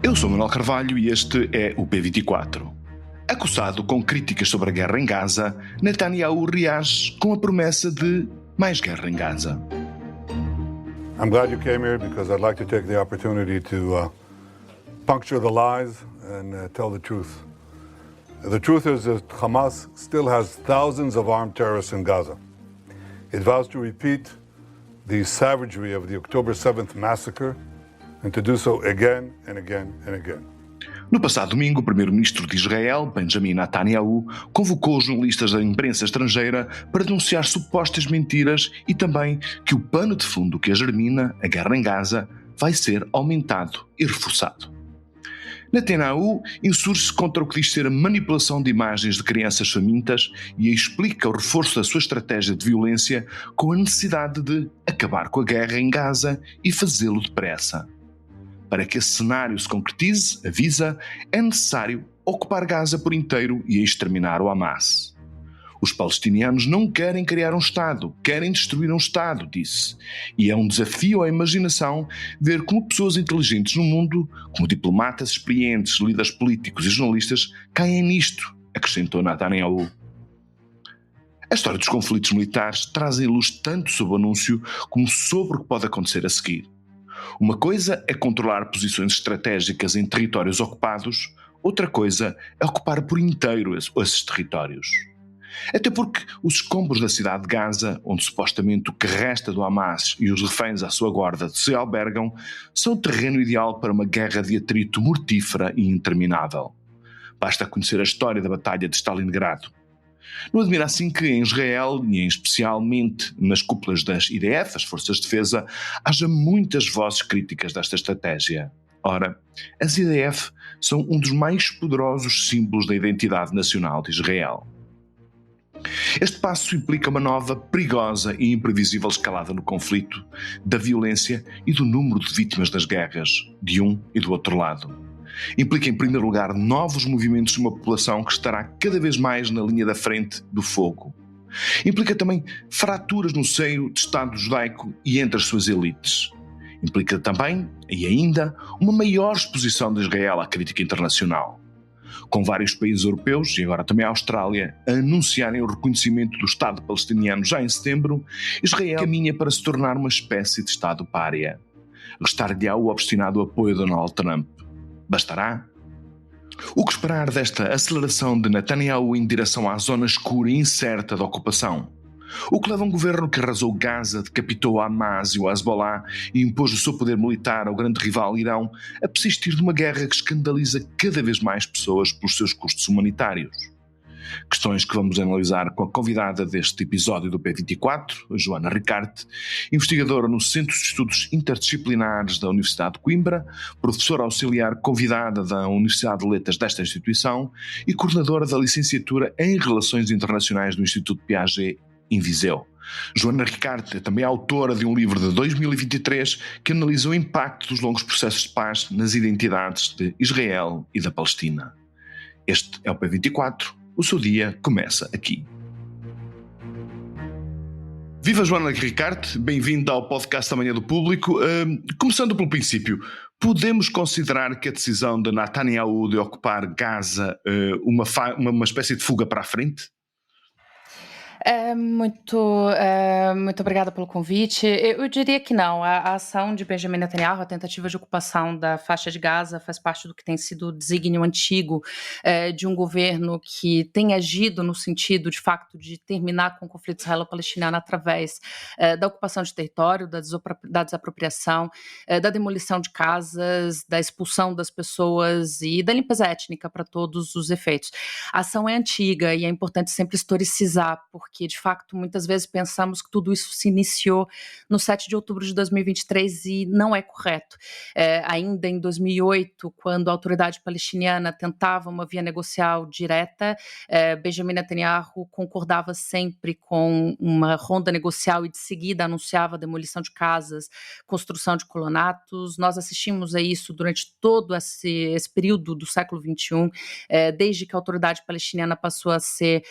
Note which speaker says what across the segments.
Speaker 1: Eu sou Manuel Carvalho e este é o P24. Acossado com críticas sobre a guerra em Gaza, Netanyahu reage com a promessa de mais guerra em Gaza.
Speaker 2: I'm glad you came here because I'd like to take the opportunity to puncture the lies and tell the truth. The truth is that Hamas still has thousands of armed terrorists in Gaza. It vows to repeat the savagery of the October 7th massacre and to do so again and again and again.
Speaker 1: No passado domingo, o primeiro-ministro de Israel, Benjamin Netanyahu, convocou os jornalistas da imprensa estrangeira para denunciar supostas mentiras e também que o pano de fundo que a germina, a guerra em Gaza, vai ser aumentado e reforçado. Netanyahu insurge-se contra o que diz ser a manipulação de imagens de crianças famintas e explica o reforço da sua estratégia de violência com a necessidade de acabar com a guerra em Gaza e fazê-lo depressa. Para que esse cenário se concretize, avisa, é necessário ocupar Gaza por inteiro e exterminar o Hamas. Os palestinianos não querem criar um Estado, querem destruir um Estado, disse. E é um desafio à imaginação ver como pessoas inteligentes no mundo, como diplomatas experientes, líderes políticos e jornalistas, caem nisto, acrescentou Netanyahu. A história dos conflitos militares traz em luz tanto sobre o anúncio como sobre o que pode acontecer a seguir. Uma coisa é controlar posições estratégicas em territórios ocupados, outra coisa é ocupar por inteiro esses territórios. Até porque os escombros da cidade de Gaza, onde supostamente o que resta do Hamas e os reféns à sua guarda se albergam, são o terreno ideal para uma guerra de atrito mortífera e interminável. Basta conhecer a história da Batalha de Stalingrado. Não admira assim que em Israel, e especialmente nas cúpulas das IDF, as Forças de Defesa, haja muitas vozes críticas desta estratégia. Ora, as IDF são um dos mais poderosos símbolos da identidade nacional de Israel. Este passo implica uma nova, perigosa e imprevisível escalada no conflito, da violência e do número de vítimas das guerras, de um e do outro lado. Implica, em primeiro lugar, novos movimentos de uma população que estará cada vez mais na linha da frente do fogo. Implica também fraturas no seio do Estado judaico e entre as suas elites. Implica também, e ainda, uma maior exposição de Israel à crítica internacional. Com vários países europeus, e agora também a Austrália, a anunciarem o reconhecimento do Estado palestiniano já em setembro, Israel caminha para se tornar uma espécie de Estado pária. Restar-lhe-á o obstinado apoio de Donald Trump. Bastará? O que esperar desta aceleração de Netanyahu em direção à zona escura e incerta da ocupação? O que leva um governo que arrasou Gaza, decapitou Hamas e o Hezbollah e impôs o seu poder militar ao grande rival Irão a persistir numa guerra que escandaliza cada vez mais pessoas pelos seus custos humanitários? Questões que vamos analisar com a convidada deste episódio do P24, Joana Ricarte, investigadora no Centro de Estudos Interdisciplinares da Universidade de Coimbra, professora auxiliar convidada da Universidade de Letras desta instituição e coordenadora da licenciatura em Relações Internacionais do Instituto Piaget em Viseu. Joana Ricarte é também autora de um livro de 2023 que analisa o impacto dos longos processos de paz nas identidades de Israel e da Palestina. Este é o P24. O seu dia começa aqui. Viva Joana Ricarte, bem-vinda ao podcast da Manhã do Público. Começando pelo princípio, podemos considerar que a decisão de Netanyahu de ocupar Gaza uma espécie de fuga para a frente?
Speaker 3: Muito obrigada pelo convite. Eu diria que não. A ação de Benjamin Netanyahu, a tentativa de ocupação da faixa de Gaza, faz parte do que tem sido o desígnio antigo de um governo que tem agido no sentido, de facto, de terminar com o conflito israelo-palestiniano através da ocupação de território, da desapropriação, da demolição de casas, da expulsão das pessoas e da limpeza étnica para todos os efeitos. A ação é antiga e é importante sempre historicizar, porque, de facto, muitas vezes pensamos que tudo isso se iniciou no 7 de outubro de 2023 e não é correto. Ainda em 2008, quando a autoridade palestiniana tentava uma via negocial direta, Benjamin Netanyahu concordava sempre com uma ronda negocial e, de seguida, anunciava a demolição de casas, construção de colonatos. Nós assistimos a isso durante todo esse período do século XXI, desde que a autoridade palestiniana passou a ser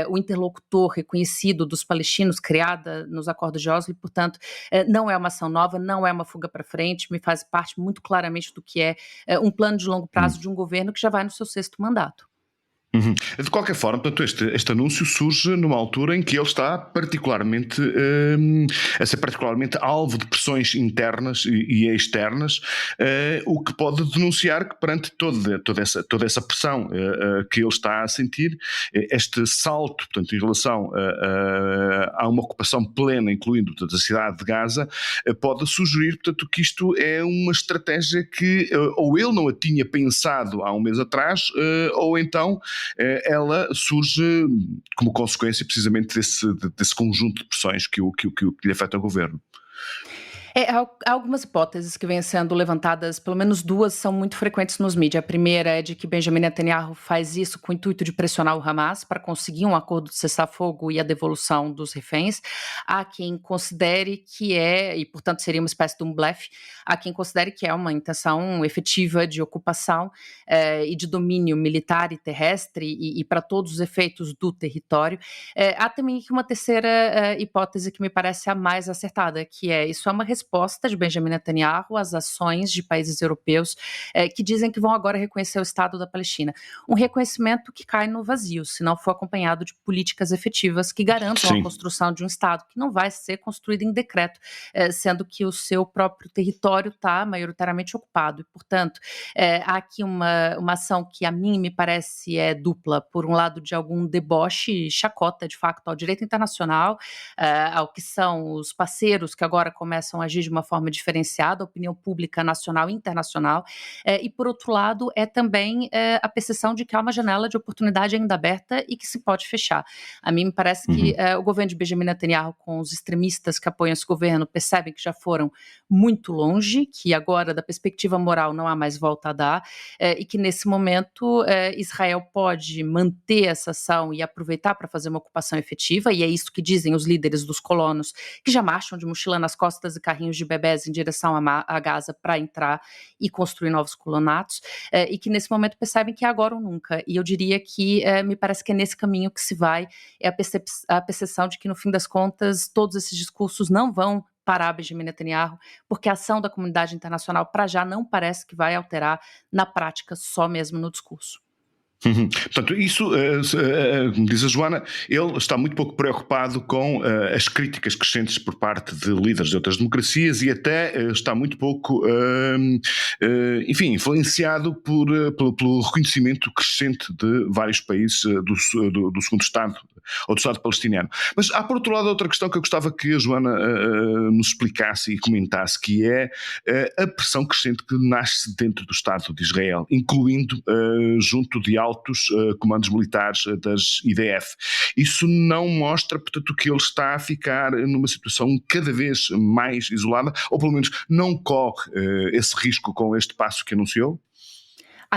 Speaker 3: o interlocutor reconhecido conhecido dos palestinos, criada nos acordos de Oslo, e, portanto, não é uma ação nova, não é uma fuga para frente, me faz parte muito claramente do que é um plano de longo prazo de um governo que já vai no seu 6º mandato.
Speaker 1: De qualquer forma, portanto, este anúncio surge numa altura em que ele está particularmente a ser particularmente alvo de pressões internas e externas, o que pode denunciar que perante toda essa pressão que ele está a sentir, este salto, portanto, em relação a uma ocupação plena, incluindo, portanto, a cidade de Gaza, pode sugerir, portanto, que isto é uma estratégia que ou ele não a tinha pensado há um mês atrás, ou então ela surge como consequência precisamente desse conjunto de pressões que lhe afetam o governo.
Speaker 3: Há algumas hipóteses que vêm sendo levantadas, pelo menos 2 são muito frequentes nos mídias. A primeira é de que Benjamin Netanyahu faz isso com o intuito de pressionar o Hamas para conseguir um acordo de cessar-fogo e a devolução dos reféns. Há quem considere que e portanto seria uma espécie de um blefe, há quem considere que é uma intenção efetiva de ocupação e de domínio militar e terrestre e para todos os efeitos do território. Há também uma terceira hipótese que me parece a mais acertada, que isso é uma resposta de Benjamin Netanyahu às ações de países europeus que dizem que vão agora reconhecer o Estado da Palestina. Um reconhecimento que cai no vazio, se não for acompanhado de políticas efetivas que garantam a construção de um Estado que não vai ser construído em decreto, sendo que o seu próprio território está maioritariamente ocupado. E, portanto, há aqui uma ação que a mim me parece dupla. Por um lado, de algum deboche, chacota, de facto, ao direito internacional, ao que são os parceiros que agora começam a agir de uma forma diferenciada, a opinião pública nacional e internacional, e por outro lado também a percepção de que há uma janela de oportunidade ainda aberta e que se pode fechar. A mim me parece que o governo de Benjamin Netanyahu, com os extremistas que apoiam esse governo, percebem que já foram muito longe, que agora da perspectiva moral não há mais volta a dar, e que nesse momento Israel pode manter essa ação e aproveitar para fazer uma ocupação efetiva, e é isso que dizem os líderes dos colonos, que já marcham de mochila nas costas e carrinhos de bebés em direção a Gaza para entrar e construir novos colonatos, e que nesse momento percebem que é agora ou nunca. E eu diria que me parece que é nesse caminho que se vai, a percepção de que no fim das contas todos esses discursos não vão parar Benjamin Netanyahu, porque a ação da comunidade internacional para já não parece que vai alterar na prática, só mesmo no discurso.
Speaker 1: Portanto, isso, como diz a Joana, ele está muito pouco preocupado com as críticas crescentes por parte de líderes de outras democracias e até está muito pouco, enfim, influenciado pelo reconhecimento crescente de vários países do segundo Estado ou do Estado palestiniano. Mas há, por outro lado, outra questão que eu gostava que a Joana nos explicasse e comentasse, que é a pressão crescente que nasce dentro do Estado de Israel, incluindo junto de altos comandos militares das IDF. Isso não mostra, portanto, que ele está a ficar numa situação cada vez mais isolada, ou pelo menos não corre esse risco com este passo que anunciou?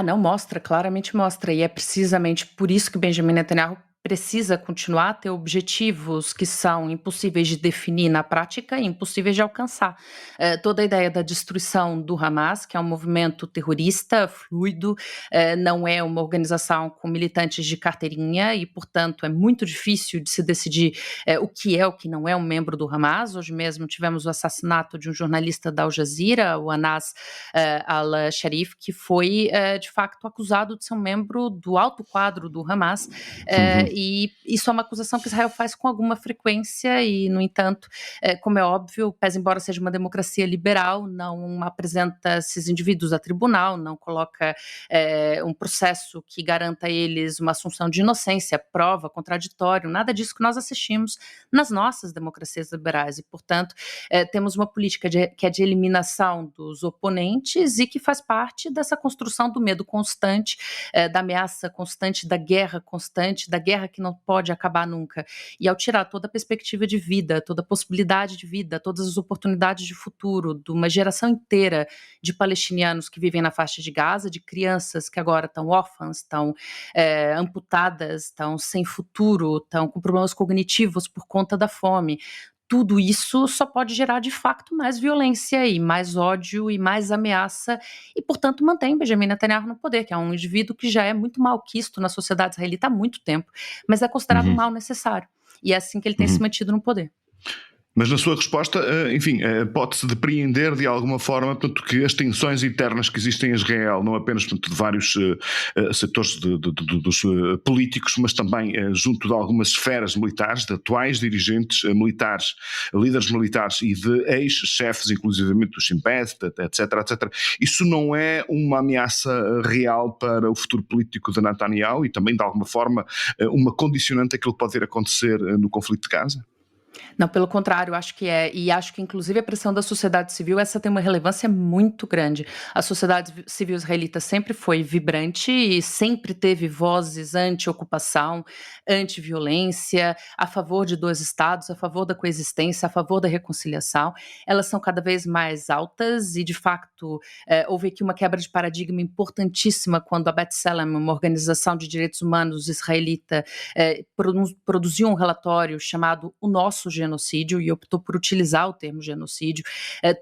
Speaker 3: Não, mostra, claramente mostra, e é precisamente por isso que Benjamin Netanyahu precisa continuar a ter objetivos que são impossíveis de definir na prática e impossíveis de alcançar. Toda a ideia da destruição do Hamas, que é um movimento terrorista, fluido, não é uma organização com militantes de carteirinha e, portanto, é muito difícil de se decidir o que não é um membro do Hamas. Hoje mesmo tivemos o assassinato de um jornalista da Al Jazeera, o Anas al-Sharif, que foi, de facto, acusado de ser um membro do alto quadro do Hamas, e isso é uma acusação que Israel faz com alguma frequência e, no entanto, como é óbvio, pese embora seja uma democracia liberal, não apresenta esses indivíduos a tribunal, não coloca um processo que garanta a eles uma assunção de inocência, prova, contraditório, nada disso que nós assistimos nas nossas democracias liberais e, portanto, temos uma política que é de eliminação dos oponentes e que faz parte dessa construção do medo constante, da ameaça constante, da guerra constante, da guerra que não pode acabar nunca. E ao tirar toda a perspectiva de vida, toda a possibilidade de vida, todas as oportunidades de futuro de uma geração inteira de palestinianos que vivem na faixa de Gaza, de crianças que agora estão órfãs, estão amputadas, estão sem futuro, estão com problemas cognitivos por conta da fome, tudo isso só pode gerar, de fato, mais violência e mais ódio e mais ameaça e, portanto, mantém Benjamin Netanyahu no poder, que é um indivíduo que já é muito malquisto na sociedade israelita há muito tempo, mas é considerado um mal necessário. e é assim que ele tem se mantido no poder.
Speaker 1: Mas na sua resposta, enfim, pode-se depreender de alguma forma, portanto, que as tensões internas que existem em Israel, não apenas, portanto, de vários setores dos políticos, mas também junto de algumas esferas militares, de atuais dirigentes militares, líderes militares e de ex-chefes, inclusivamente do Shin Bet, etc. Isso não é uma ameaça real para o futuro político de Netanyahu e também, de alguma forma, uma condicionante àquilo que pode vir a acontecer no conflito de Gaza?
Speaker 3: Não, pelo contrário, acho que é, e acho que inclusive a pressão da sociedade civil, essa tem uma relevância muito grande. A sociedade civil israelita sempre foi vibrante e sempre teve vozes anti-ocupação, anti-violência, a favor de dois estados, a favor da coexistência, a favor da reconciliação. Elas são cada vez mais altas e, de facto, houve aqui uma quebra de paradigma importantíssima quando a B'Tselem, uma organização de direitos humanos israelita, produziu um relatório chamado O Nosso Genocídio e optou por utilizar o termo genocídio.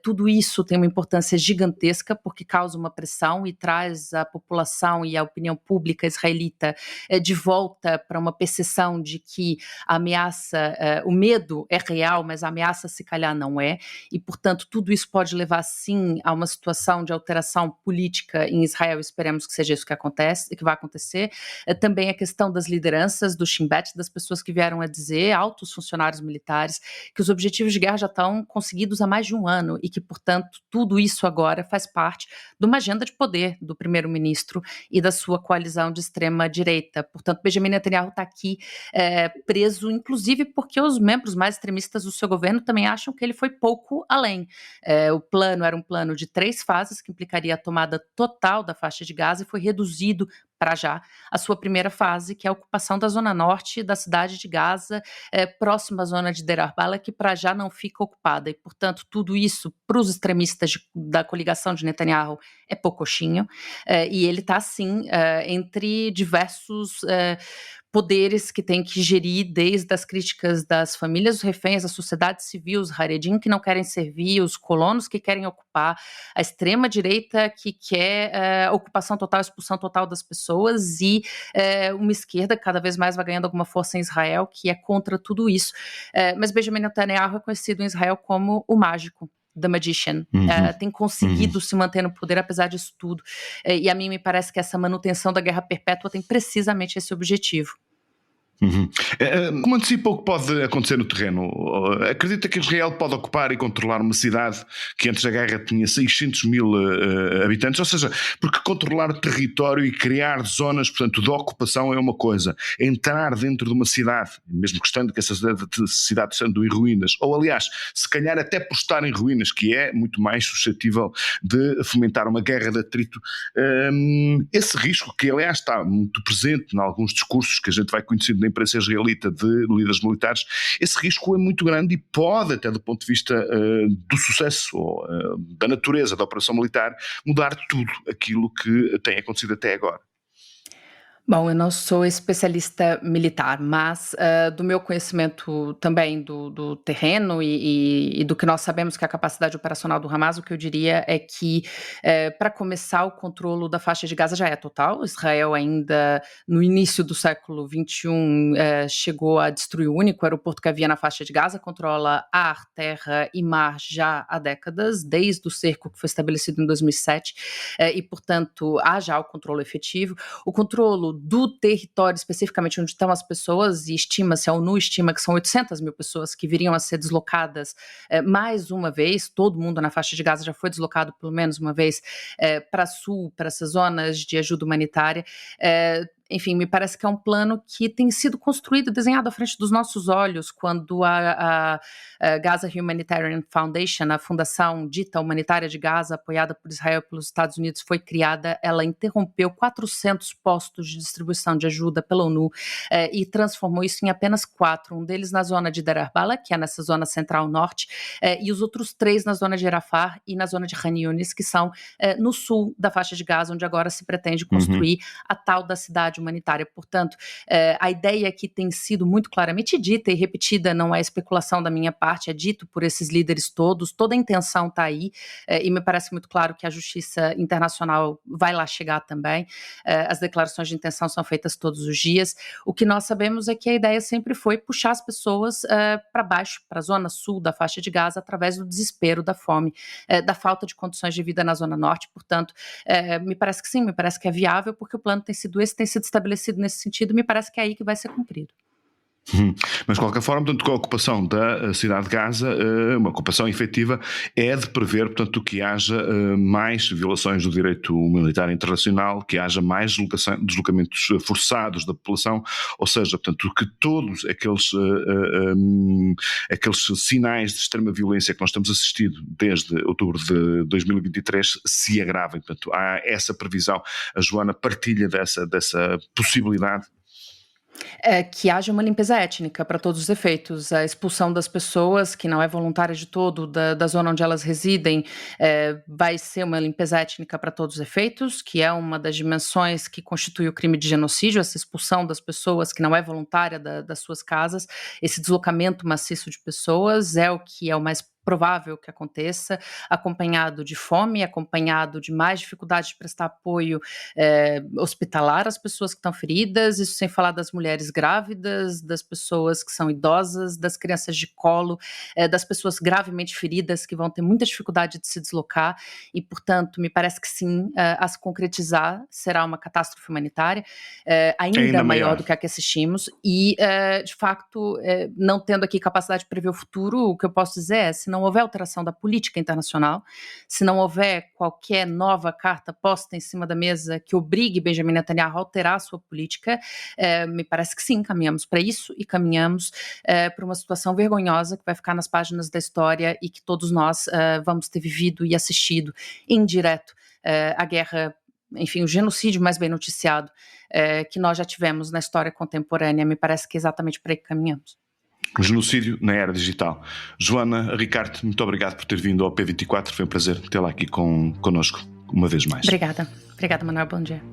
Speaker 3: Tudo isso tem uma importância gigantesca porque causa uma pressão e traz a população e a opinião pública israelita de volta para uma percepção de que a ameaça, o medo é real, mas a ameaça se calhar não é, e portanto tudo isso pode levar sim a uma situação de alteração política em Israel, esperemos que seja isso que vai acontecer. Também a questão das lideranças do Shin Bet, das pessoas que vieram a dizer, altos funcionários militares, que os objetivos de guerra já estão conseguidos há mais de um ano e que, portanto, tudo isso agora faz parte de uma agenda de poder do primeiro-ministro e da sua coalizão de extrema-direita. Portanto, Benjamin Netanyahu está aqui preso, inclusive porque os membros mais extremistas do seu governo também acham que ele foi pouco além. O plano era um plano de 3 fases, que implicaria a tomada total da faixa de Gaza, e foi reduzido para já a sua primeira fase, que é a ocupação da zona norte da cidade de Gaza, próxima à zona de Deir al-Balah, que para já não fica ocupada. E, portanto, tudo isso para os extremistas da coligação de Netanyahu é poucochinho, e ele está, sim, entre diversos poderes que tem que gerir, desde as críticas das famílias dos reféns, a sociedade civil, os Haredim que não querem servir, os colonos que querem ocupar, a extrema-direita que quer ocupação total, expulsão total das pessoas, e uma esquerda que cada vez mais vai ganhando alguma força em Israel, que é contra tudo isso. Mas Benjamin Netanyahu é conhecido em Israel como o mágico. The Magician, tem conseguido se manter no poder apesar disso tudo, e a mim me parece que essa manutenção da guerra perpétua tem precisamente esse objetivo.
Speaker 1: Como antecipa o que pode acontecer no terreno? Acredita que Israel pode ocupar e controlar uma cidade que antes da guerra tinha 600 mil habitantes? Ou seja, porque controlar território e criar zonas, portanto, de ocupação é uma coisa. Entrar dentro de uma cidade, mesmo que estando que essa cidade sendo em ruínas, ou aliás, se calhar até por estar em ruínas, que é muito mais suscetível de fomentar uma guerra de atrito, esse risco, que aliás está muito presente em alguns discursos que a gente vai conhecendo da imprensa israelita de líderes militares, esse risco é muito grande e pode, até do ponto de vista do sucesso ou da natureza da operação militar, mudar tudo aquilo que tem acontecido até agora.
Speaker 3: Bom, eu não sou especialista militar, mas do meu conhecimento também do terreno e do que nós sabemos que é a capacidade operacional do Hamas, o que eu diria é que, para começar, o controle da faixa de Gaza já é total. Israel ainda, no início do século XXI, chegou a destruir o único aeroporto que havia na faixa de Gaza, controla ar, terra e mar já há décadas, desde o cerco que foi estabelecido em 2007, e, portanto, há já o controle efetivo. O controle do território, especificamente onde estão as pessoas, e estima-se, a ONU estima que são 800 mil pessoas que viriam a ser deslocadas mais uma vez, todo mundo na faixa de Gaza já foi deslocado pelo menos uma vez para sul, para essas zonas de ajuda humanitária. Enfim, me parece que é um plano que tem sido construído, desenhado à frente dos nossos olhos, quando a Gaza Humanitarian Foundation, a fundação dita humanitária de Gaza, apoiada por Israel e pelos Estados Unidos, foi criada. Ela interrompeu 400 postos de distribuição de ajuda pela ONU e transformou isso em apenas 4, um deles na zona de Deir al-Balah, que é nessa zona central-norte, e os outros 3 na zona de Rafah e na zona de Khan Yunis, que são no sul da faixa de Gaza, onde agora se pretende construir a tal da cidade realidade humanitária. Portanto, a ideia que tem sido muito claramente dita e repetida, não é especulação da minha parte, é dito por esses líderes todos, toda a intenção está aí, e me parece muito claro que a justiça internacional vai lá chegar também. As declarações de intenção são feitas todos os dias. O que nós sabemos é que a ideia sempre foi puxar as pessoas para baixo, para a zona sul da faixa de Gaza, através do desespero, da fome, da falta de condições de vida na zona norte. Portanto, me parece que sim, me parece que é viável, porque o plano tem sido esse, tem sido estabelecido nesse sentido, me parece que é aí que vai ser cumprido.
Speaker 1: Mas de qualquer forma, portanto, com a ocupação da cidade de Gaza, uma ocupação efetiva, é de prever, portanto, que haja mais violações do direito militar internacional, que haja mais deslocamentos forçados da população, ou seja, portanto, que todos aqueles sinais de extrema violência que nós estamos assistindo desde outubro de 2023 se agravem. Portanto, há essa previsão. A Joana partilha dessa possibilidade.
Speaker 3: Que haja uma limpeza étnica para todos os efeitos, a expulsão das pessoas, que não é voluntária de todo, da zona onde elas residem, vai ser uma limpeza étnica para todos os efeitos, que é uma das dimensões que constitui o crime de genocídio, essa expulsão das pessoas que não é voluntária das suas casas, esse deslocamento maciço de pessoas é o que é o mais provável que aconteça, acompanhado de fome, acompanhado de mais dificuldade de prestar apoio hospitalar às pessoas que estão feridas, isso sem falar das mulheres grávidas, das pessoas que são idosas, das crianças de colo, das pessoas gravemente feridas que vão ter muita dificuldade de se deslocar e, portanto, me parece que sim, a se concretizar será uma catástrofe humanitária ainda maior do que a que assistimos e, de facto, não tendo aqui capacidade de prever o futuro, o que eu posso dizer é, se não houver alteração da política internacional, se não houver qualquer nova carta posta em cima da mesa que obrigue Benjamin Netanyahu a alterar a sua política, me parece que sim, caminhamos para isso e caminhamos para uma situação vergonhosa que vai ficar nas páginas da história e que todos nós vamos ter vivido e assistido em direto a guerra, enfim, o genocídio mais bem noticiado que nós já tivemos na história contemporânea. Me parece que é exatamente para aí que caminhamos.
Speaker 1: O genocídio na era digital. Joana, Ricardo, muito obrigado por ter vindo ao P24. Foi um prazer tê-la aqui connosco uma vez mais.
Speaker 3: Obrigada, Manuel. Bom dia.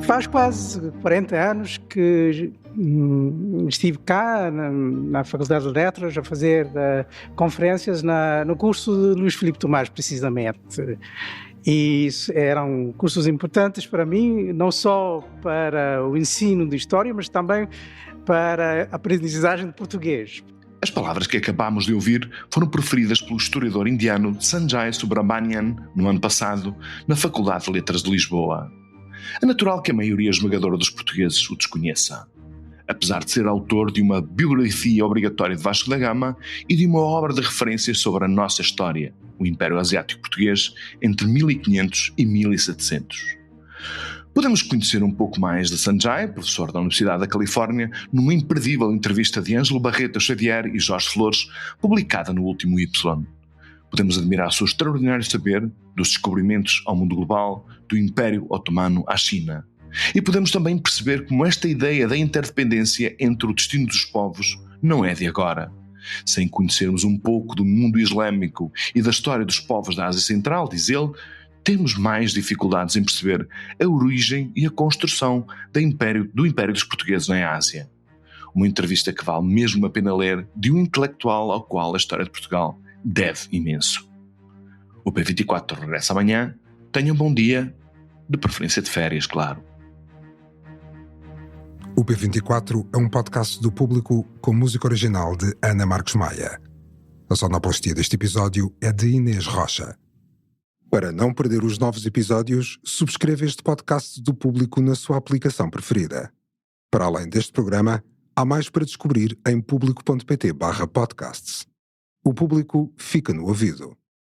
Speaker 4: Faz quase 40 anos que estive cá na Faculdade de Letras a fazer conferências no curso de Luís Filipe Tomás, precisamente. E eram cursos importantes para mim, não só para o ensino de história, mas também para a aprendizagem de português.
Speaker 1: As palavras que acabámos de ouvir foram proferidas pelo historiador indiano Sanjay Subrahmanyam no ano passado, na Faculdade de Letras de Lisboa. É natural que a maioria esmagadora dos portugueses o desconheça. Apesar de ser autor de uma bibliografia obrigatória de Vasco da Gama e de uma obra de referências sobre a nossa história, o Império Asiático Português, entre 1500 e 1700. Podemos conhecer um pouco mais de Sanjay, professor da Universidade da Califórnia, numa imperdível entrevista de Ângelo Barreto Xavier e Jorge Flores, publicada no último Y. Podemos admirar o seu extraordinário saber dos descobrimentos ao mundo global, do Império Otomano à China. E podemos também perceber como esta ideia da interdependência entre o destino dos povos não é de agora. Sem conhecermos um pouco do mundo islâmico e da história dos povos da Ásia Central, diz ele, temos mais dificuldades em perceber a origem e a construção do Império dos Portugueses na Ásia. Uma entrevista que vale mesmo a pena ler de um intelectual ao qual a história de Portugal deve imenso. O P24 regressa amanhã. Tenha um bom dia, de preferência de férias, claro.
Speaker 5: O P24 é um podcast do Público com música original de Ana Marques Maia. A sonoplastia deste episódio é de Inês Rocha. Para não perder os novos episódios, subscreva este podcast do Público na sua aplicação preferida. Para além deste programa, há mais para descobrir em público.pt/podcasts. O Público fica no ouvido.